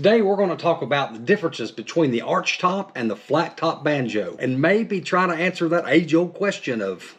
Today we're going to talk about the differences between the Archtop and the Flattop banjo, and maybe try to answer that age-old question of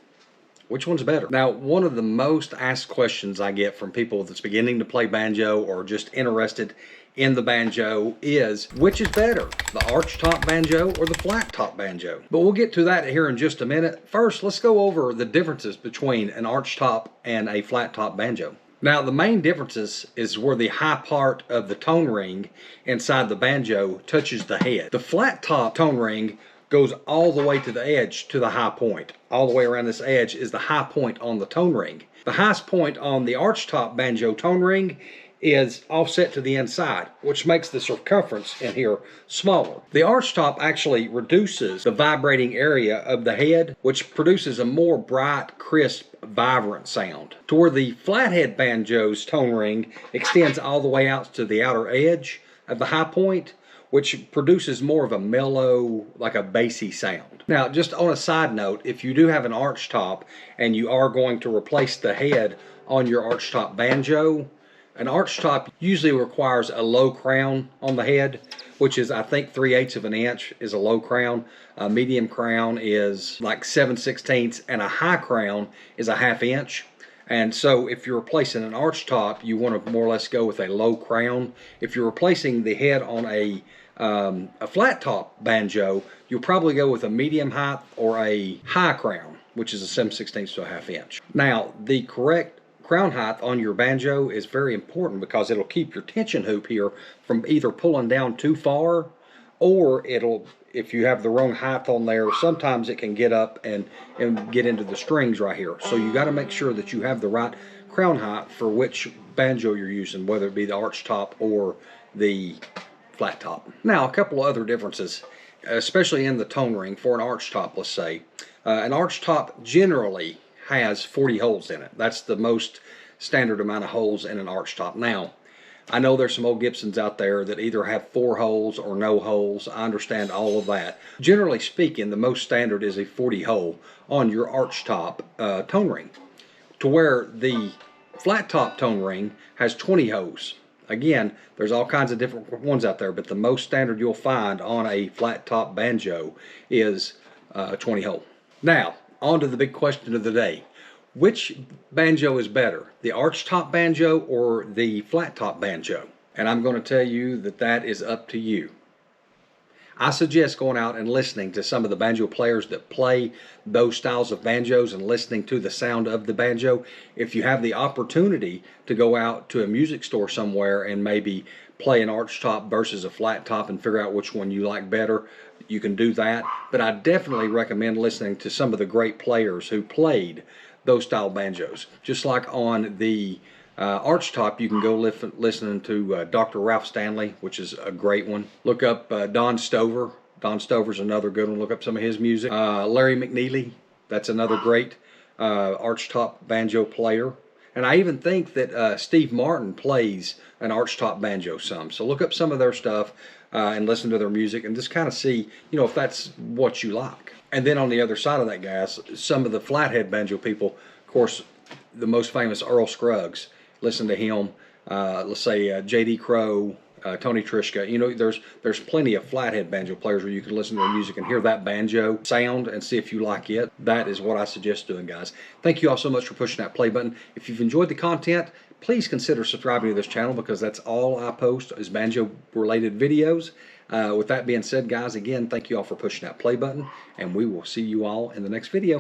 which one's better. Now, one of the most asked questions I get from people that's beginning to play banjo or just interested in the banjo is, which is better, the Archtop banjo or the Flattop banjo? But we'll get to that here in just a minute. First, let's go over the differences between an Archtop and a Flattop banjo. Now, the main differences is where the high part of the tone ring inside the banjo touches the head. The flat top tone ring goes all the way to the edge, to the high point. All the way around this edge is the high point on the tone ring. The highest point on the Archtop banjo tone ring is offset to the inside, which makes the circumference in here smaller. The Archtop actually reduces the vibrating area of the head, which produces a more bright, crisp, vibrant sound. To where the flathead banjo's tone ring extends all the way out to the outer edge of the high point, which produces more of a mellow, like a bassy sound. Now, just on a side note, if you do have an Archtop and you are going to replace the head on your Archtop banjo, an Archtop usually requires a low crown on the head, which is, I think, 3/8 of an inch is a low crown. A medium crown is like 7/16, and a high crown is a 1/2 inch. And so if you're replacing an Archtop, you want to more or less go with a low crown. If you're replacing the head on a flat top banjo, you'll probably go with a medium height or a high crown, which is a 7/16 to a 1/2 inch. Now, the correct crown height on your banjo is very important because it'll keep your tension hoop here from either pulling down too far, or it'll, if you have the wrong height on there, sometimes it can get up and get into the strings right here. So you got to make sure that you have the right crown height for which banjo you're using, whether it be the Archtop or the flat top. Now, a couple of other differences, especially in the tone ring for an Archtop, let's say. An Archtop generally has 40 holes in it. That's the most standard amount of holes in an Archtop. Now, I know there's some old Gibsons out there that either have 4 holes or no holes. I understand all of that. Generally speaking, the most standard is a 40 hole on your Archtop tone ring, to where the flat top tone ring has 20 holes. Again, there's all kinds of different ones out there, but the most standard you'll find on a flat top banjo is 20 hole. Now, on to the big question of the day. Which banjo is better, the Archtop banjo or the flat top banjo? And I'm going to tell you that that is up to you. I suggest going out and listening to some of the banjo players that play those styles of banjos and listening to the sound of the banjo. If you have the opportunity to go out to a music store somewhere and maybe play an Archtop versus a flat top and figure out which one you like better, you can do that. But I definitely recommend listening to some of the great players who played those style banjos. Just like on the Archtop, you can go listening to Dr. Ralph Stanley, which is a great one. Look up Don Stover. Don Stover's another good one. Look up some of his music. Larry McNeely, that's another great Archtop banjo player. And I even think that Steve Martin plays an Archtop banjo some. So look up some of their stuff and listen to their music and just kind of see, you know, if that's what you like. And then on the other side of that, guys, some of the flathead banjo people, of course, the most famous Earl Scruggs. Listen to him. Let's say J.D. Crowe, Tony Trischka. You know, there's plenty of flathead banjo players where you can listen to their music and hear that banjo sound and see if you like it. That is what I suggest doing, guys. Thank you all so much for pushing that play button. If you've enjoyed the content, please consider subscribing to this channel, because that's all I post is banjo-related videos. With that being said, guys, again, thank you all for pushing that play button, and we will see you all in the next video.